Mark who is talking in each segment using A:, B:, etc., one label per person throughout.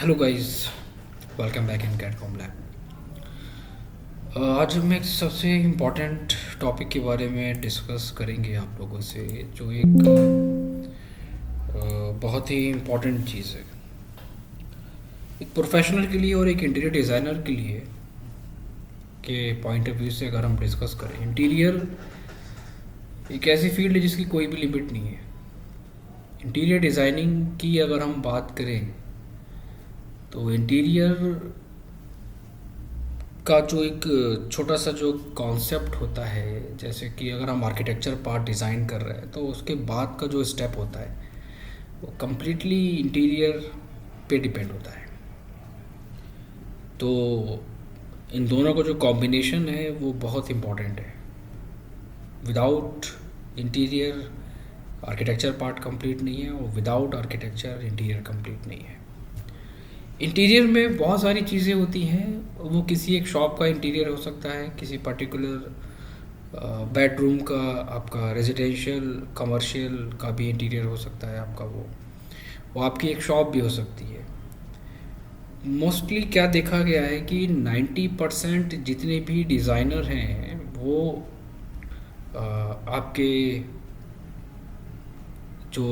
A: Hello guys, welcome back in Catcom lab. आज हम एक सबसे इम्पोर्टेंट टॉपिक के बारे में डिस्कस करेंगे आप लोगों से, जो एक बहुत ही इम्पोर्टेंट चीज़ है एक प्रोफेशनल के लिए और एक इंटीरियर डिज़ाइनर के लिए के पॉइंट ऑफ व्यू से। अगर हम डिस्कस करें, इंटीरियर एक ऐसी फील्ड है जिसकी कोई भी लिमिट नहीं है। इंटीरियर डिज़ाइनिंग की अगर हम बात करें तो इंटीरियर का जो एक छोटा सा जो कॉन्सेप्ट होता है, जैसे कि अगर हम आर्किटेक्चर पार्ट डिज़ाइन कर रहे हैं तो उसके बाद का जो स्टेप होता है वो कम्प्लीटली इंटीरियर पे डिपेंड होता है। तो इन दोनों का जो कॉम्बिनेशन है वो बहुत इम्पॉर्टेंट है। Without interior architecture part complete नहीं है और विदाउट आर्किटेक्चर इंटीरियर कंप्लीट नहीं है। इंटीरियर में बहुत सारी चीज़ें होती हैं। वो किसी एक शॉप का इंटीरियर हो सकता है, किसी पर्टिकुलर बेडरूम का, आपका रेजिडेंशियल कमर्शियल का भी इंटीरियर हो सकता है आपका। वो आपकी एक शॉप भी हो सकती है। मोस्टली क्या देखा गया है कि 90% जितने भी डिज़ाइनर हैं वो आपके जो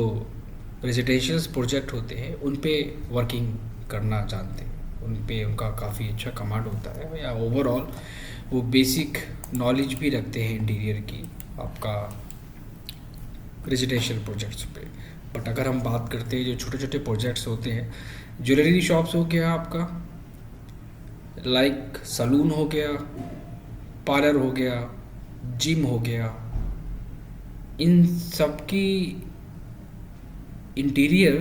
A: रेजिडेंशियल प्रोजेक्ट होते हैं उन पे वर्किंग करना जानते हैं, उन पे उनका काफ़ी अच्छा कमांड होता है, या ओवरऑल वो बेसिक नॉलेज भी रखते हैं इंटीरियर की आपका रेजिडेंशियल प्रोजेक्ट्स पे। बट अगर हम बात करते हैं जो छोटे छोटे प्रोजेक्ट्स होते हैं, ज्वेलरी शॉप्स हो गया आपका, लाइक सलून हो गया, पार्लर हो गया, जिम हो गया, इन सब की इंटीरियर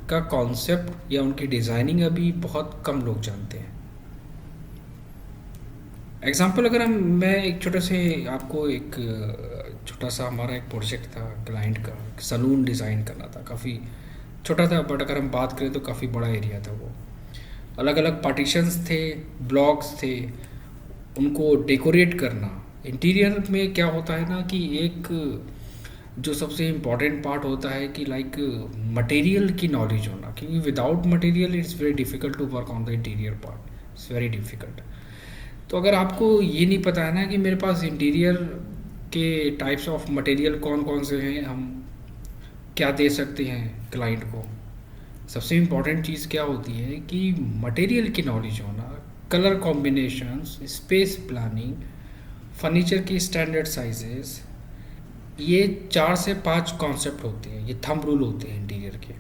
A: का कॉन्सेप्ट या उनकी डिज़ाइनिंग अभी बहुत कम लोग जानते हैं। एग्जांपल अगर मैं एक छोटे से आपको एक छोटा सा हमारा एक प्रोजेक्ट था क्लाइंट का, सलून डिज़ाइन करना था। काफ़ी छोटा था बट अगर हम बात करें तो काफ़ी बड़ा एरिया था। वो अलग अलग पार्टीशंस थे, ब्लॉक्स थे, उनको डेकोरेट करना। इंटीरियर में क्या होता है ना कि एक जो सबसे इम्पॉर्टेंट पार्ट होता है कि लाइक मटेरियल की नॉलेज होना, क्योंकि without material it's very difficult to work on the interior part, it's very difficult. तो अगर आपको ये नहीं पता है ना कि मेरे पास इंटीरियर के टाइप्स ऑफ मटेरियल कौन कौन से हैं, हम क्या दे सकते हैं क्लाइंट को, सबसे इम्पॉर्टेंट चीज़ क्या होती है कि मटेरियल की नॉलेज होना, colour combinations, space planning, furniture की स्टैंडर्ड साइजेस, ये 4 से 5 कॉन्सेप्ट होते हैं, ये थंब रूल होते हैं इंटीरियर के।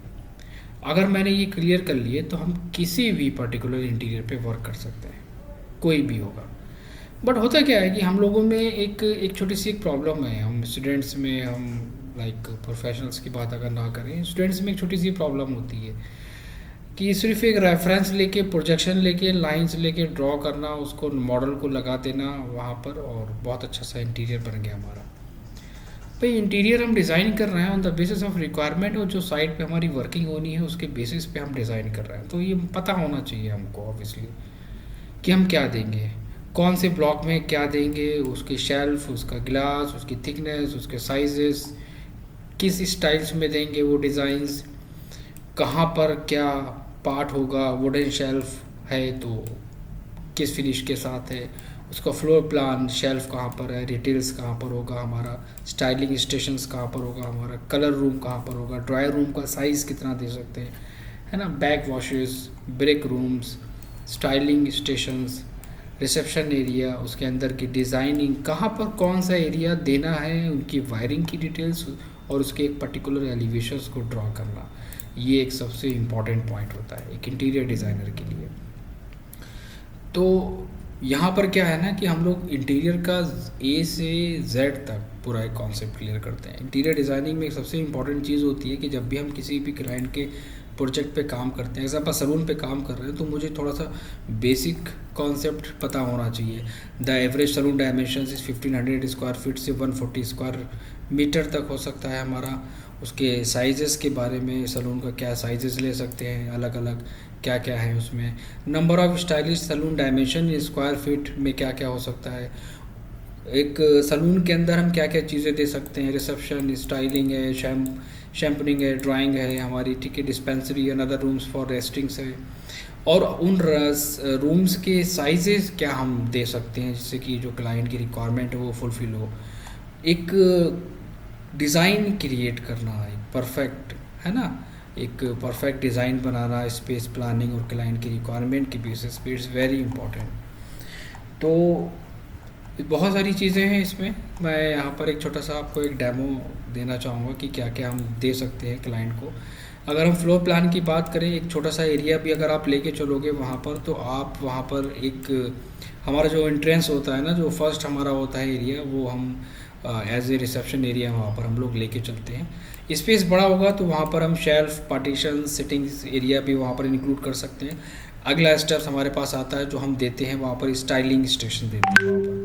A: अगर मैंने ये क्लियर कर लिए तो हम किसी भी पर्टिकुलर इंटीरियर पे वर्क कर सकते हैं, कोई भी होगा। बट होता क्या है कि हम लोगों में एक छोटी सी एक प्रॉब्लम है, हम स्टूडेंट्स में, हम लाइक प्रोफेशनल्स की बात अगर ना करें, स्टूडेंट्स में एक छोटी सी प्रॉब्लम होती है कि सिर्फ एक रेफरेंस लेके, प्रोजेक्शन लेके, लाइंस लेके ड्रॉ करना, उसको मॉडल को लगा देना वहाँ पर और बहुत अच्छा सा इंटीरियर बन गया हमारा। भाई इंटीरियर हम डिज़ाइन कर रहे हैं on the basis of requirement, और जो साइट पे हमारी वर्किंग होनी है उसके बेसिस पे हम डिज़ाइन कर रहे हैं। तो ये पता होना चाहिए हमको ऑब्वियसली कि हम क्या देंगे, कौन से ब्लॉक में क्या देंगे, उसकी शेल्फ, उसका ग्लास, उसकी थिकनेस, उसके साइजेस, किस स्टाइल्स में देंगे वो डिज़ाइंस, कहाँ पर क्या पार्ट होगा, वुडन शेल्फ है तो किस फिनिश के साथ है, उसका फ्लोर प्लान, शेल्फ कहाँ पर है, डिटेल्स कहाँ पर होगा हमारा, स्टाइलिंग स्टेशंस कहाँ पर होगा हमारा, कलर रूम कहाँ पर होगा, ड्रायर रूम का साइज़ कितना दे सकते हैं, है ना, back washes, break rooms, styling stations, reception area, उसके अंदर की डिज़ाइनिंग, कहाँ पर कौन सा एरिया देना है, उनकी वायरिंग की डिटेल्स और उसके एक पर्टिकुलर एलिवेशंस को ड्रॉ करना, ये एक सबसे इम्पॉर्टेंट पॉइंट होता है एक इंटीरियर डिज़ाइनर के लिए। तो यहाँ पर क्या है ना कि हम लोग इंटीरियर का ए से जेड तक पूरा एक कॉन्सेप्ट क्लियर करते हैं। इंटीरियर डिज़ाइनिंग में एक सबसे इम्पॉर्टेंट चीज़ होती है कि जब भी हम किसी भी क्लाइंट के प्रोजेक्ट पे काम करते हैं, एग्जाम्पल सलून पे काम कर रहे हैं, तो मुझे थोड़ा सा बेसिक कॉन्सेप्ट पता होना चाहिए। The average salon dimension is 1500 square feet से 140 स्क्वायर मीटर तक हो सकता है हमारा। उसके साइजेस के बारे में, सलून का क्या साइजेस ले सकते हैं, अलग अलग क्या क्या है उसमें, number of stylish salon dimension square feet में क्या क्या हो सकता है, एक सलून के अंदर हम क्या क्या चीज़ें दे सकते हैं, रिसेप्शन, स्टाइलिंग है, शैम्पनिंग है, ड्राइंग है हमारी, ठीक है, डिस्पेंसरी, अनदर रूम्स फॉर रेस्टिंग्स है, और उन रूम्स के साइजेस क्या हम दे सकते हैं जिससे कि जो क्लाइंट की रिक्वायरमेंट है वो फुलफ़िल हो। एक डिज़ाइन क्रिएट करना एक परफेक्ट, है ना, एक परफेक्ट डिज़ाइन बनाना स्पेस प्लानिंग और क्लाइंट की रिक्वायरमेंट के बेसिस पे इज़ वेरी इंपॉर्टेंट। तो बहुत सारी चीज़ें हैं इसमें। मैं यहाँ पर एक छोटा सा आपको एक डेमो देना चाहूँगा कि क्या क्या हम दे सकते हैं क्लाइंट को। अगर हम फ्लोर प्लान की बात करें, एक छोटा सा एरिया भी अगर आप लेके चलोगे वहाँ पर, तो आप वहाँ पर एक हमारा जो एंट्रेंस होता है ना, जो फर्स्ट हमारा होता है एरिया, वो हम एज ए रिसेप्शन एरिया वहाँ पर हम लोग लेके चलते हैं। स्पेस बड़ा होगा तो वहाँ पर हम शेल्फ, पार्टीशन, सिटिंग्स एरिया भी वहाँ पर इंक्लूड कर सकते हैं। अगला स्टेप हमारे पास आता है जो हम देते हैं वहाँ पर स्टाइलिंग स्टेशन देते हैं वहाँ पर।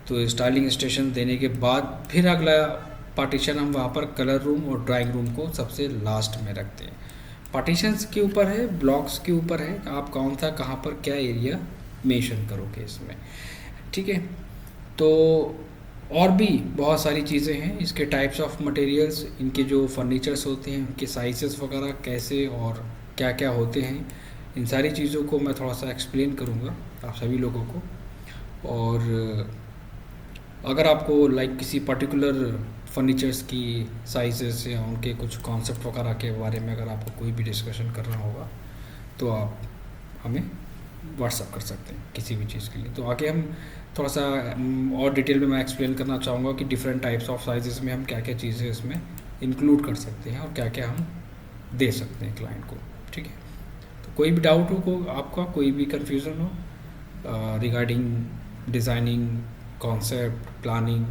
A: तो स्टाइलिंग स्टेशन देने के बाद फिर अगला पार्टीशन हम वहाँ पर कलर रूम और ड्राइंग रूम को सबसे लास्ट में रखते हैं। पार्टीशंस के ऊपर है, ब्लॉक्स के ऊपर है, आप कौन सा कहाँ पर क्या एरिया मेंशन करोगे इसमें, ठीक है। तो और भी बहुत सारी चीज़ें हैं, इसके टाइप्स ऑफ मटेरियल्स, इनके जो फर्नीचर्स होते हैं उनके साइजेस वगैरह कैसे और क्या क्या होते हैं, इन सारी चीज़ों को मैं थोड़ा सा एक्सप्लेन करूँगा आप सभी लोगों को। और अगर आपको लाइक किसी पर्टिकुलर फर्नीचर्स की साइजेस या उनके कुछ कॉन्सेप्ट वगैरह के बारे में अगर आपको कोई भी डिस्कशन करना होगा तो आप हमें व्हाट्सअप कर सकते हैं किसी भी चीज़ के लिए। तो आगे हम थोड़ा सा और डिटेल में मैं एक्सप्लेन करना चाहूँगा कि डिफरेंट टाइप्स ऑफ साइजेस में हम क्या क्या चीज़ें इसमें इंक्लूड कर सकते हैं और क्या क्या हम दे सकते हैं क्लाइंट को, ठीक है। तो कोई भी डाउट हो को आपका, कोई भी कन्फ्यूज़न हो रिगार्डिंग डिज़ाइनिंग, कॉन्सेप्ट, प्लानिंग,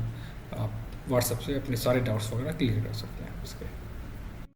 A: आप व्हाट्सएप से अपने सारे डाउट्स वगैरह क्लियर कर सकते हैं उसके।